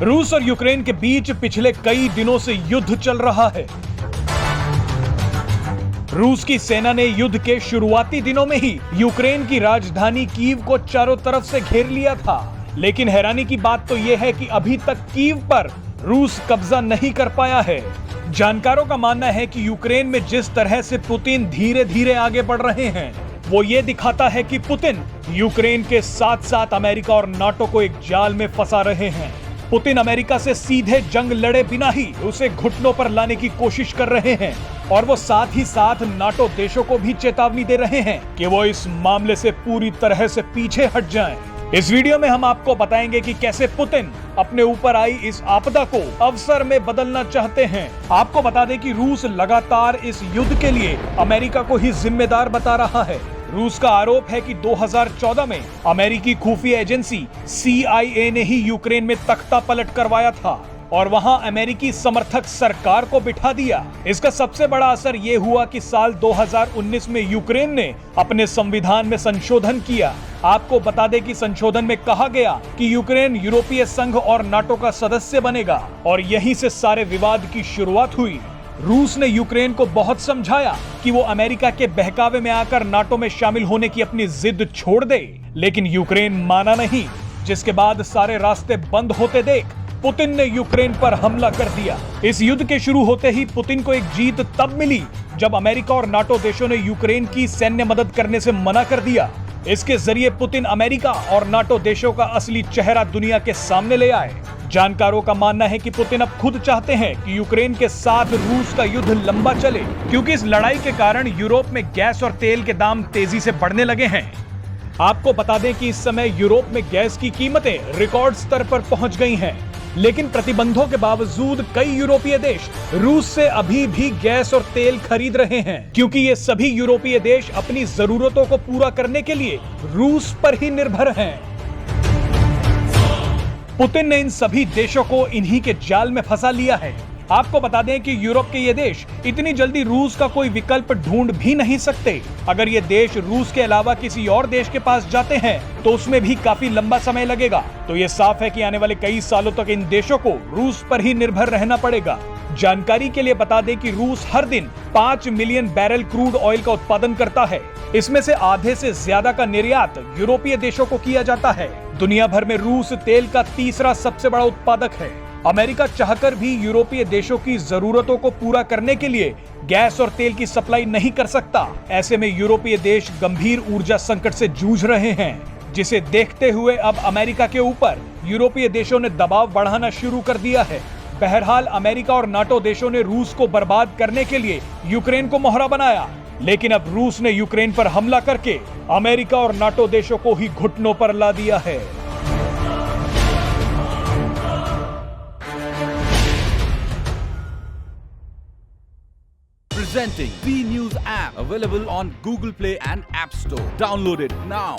रूस और यूक्रेन के बीच पिछले कई दिनों से युद्ध चल रहा है। रूस की सेना ने युद्ध के शुरुआती दिनों में ही यूक्रेन की राजधानी कीव को चारों तरफ से घेर लिया था। लेकिन हैरानी की बात तो यह है कि अभी तक कीव पर रूस कब्जा नहीं कर पाया है। जानकारों का मानना है कि यूक्रेन में जिस तरह से पुतिन धीरे धीरे आगे बढ़ रहे हैं, वो ये दिखाता है कि पुतिन यूक्रेन के साथ साथ अमेरिका और नाटो को एक जाल में फंसा रहे हैं। पुतिन अमेरिका से सीधे जंग लड़े बिना ही उसे घुटनों पर लाने की कोशिश कर रहे हैं और वो साथ ही साथ नाटो देशों को भी चेतावनी दे रहे हैं कि वो इस मामले से पूरी तरह से पीछे हट जाएं। इस वीडियो में हम आपको बताएंगे कि कैसे पुतिन अपने ऊपर आई इस आपदा को अवसर में बदलना चाहते हैं। आपको बता दें कि रूस लगातार इस युद्ध के लिए अमेरिका को ही जिम्मेदार बता रहा है। रूस का आरोप है कि 2014 में अमेरिकी खुफिया एजेंसी CIA ने ही यूक्रेन में तख्ता पलट करवाया था और वहां अमेरिकी समर्थक सरकार को बिठा दिया। इसका सबसे बड़ा असर ये हुआ कि साल 2019 में यूक्रेन ने अपने संविधान में संशोधन किया। आपको बता दें कि संशोधन में कहा गया कि यूक्रेन यूरोपीय संघ और नाटो का सदस्य बनेगा और यहीं से सारे विवाद की शुरुआत हुई। रूस ने यूक्रेन को बहुत समझाया कि वो अमेरिका के बहकावे में आकर नाटो में शामिल होने की अपनी जिद छोड़ दे, लेकिन यूक्रेन माना नहीं, जिसके बाद सारे रास्ते बंद होते देख पुतिन ने यूक्रेन पर हमला कर दिया। इस युद्ध के शुरू होते ही पुतिन को एक जीत तब मिली जब अमेरिका और नाटो देशों ने यूक्रेन की सैन्य मदद करने से मना कर दिया। इसके जरिए पुतिन अमेरिका और नाटो देशों का असली चेहरा दुनिया के सामने ले आए। जानकारों का मानना है कि पुतिन अब खुद चाहते हैं कि यूक्रेन के साथ रूस का युद्ध लंबा चले, क्योंकि इस लड़ाई के कारण यूरोप में गैस और तेल के दाम तेजी से बढ़ने लगे हैं। आपको बता दें कि इस समय यूरोप में गैस की कीमतें रिकॉर्ड स्तर पर पहुंच गई हैं, लेकिन प्रतिबंधों के बावजूद कई यूरोपीय देश रूस से अभी भी गैस और तेल खरीद रहे हैं, क्योंकि ये सभी यूरोपीय देश अपनी जरूरतों को पूरा करने के लिए रूस पर ही निर्भर हैं। पुतिन ने इन सभी देशों को इन्हीं के जाल में फंसा लिया है। आपको बता दें कि यूरोप के ये देश इतनी जल्दी रूस का कोई विकल्प ढूंढ भी नहीं सकते। अगर ये देश रूस के अलावा किसी और देश के पास जाते हैं तो उसमें भी काफी लंबा समय लगेगा। तो ये साफ है कि आने वाले कई सालों तक इन देशों को रूस पर ही निर्भर रहना पड़ेगा। जानकारी के लिए बता दें कि रूस हर दिन 5 मिलियन बैरल क्रूड ऑयल का उत्पादन करता है। इसमें से आधे से ज्यादा का निर्यात यूरोपीय देशों को किया जाता है। दुनिया भर में रूस तेल का तीसरा सबसे बड़ा उत्पादक है। अमेरिका चाहकर भी यूरोपीय देशों की जरूरतों को पूरा करने के लिए गैस और तेल की सप्लाई नहीं कर सकता। ऐसे में यूरोपीय देश गंभीर ऊर्जा संकट से जूझ रहे हैं, जिसे देखते हुए अब अमेरिका के ऊपर यूरोपीय देशों ने दबाव बढ़ाना शुरू कर दिया है। बहरहाल अमेरिका और नाटो देशों ने रूस को बर्बाद करने के लिए यूक्रेन को मोहरा बनाया, लेकिन अब रूस ने यूक्रेन पर हमला करके अमेरिका और नाटो देशों को ही घुटनों पर ला दिया है। Presenting V News app, available on Google Play and App Store. Download it now.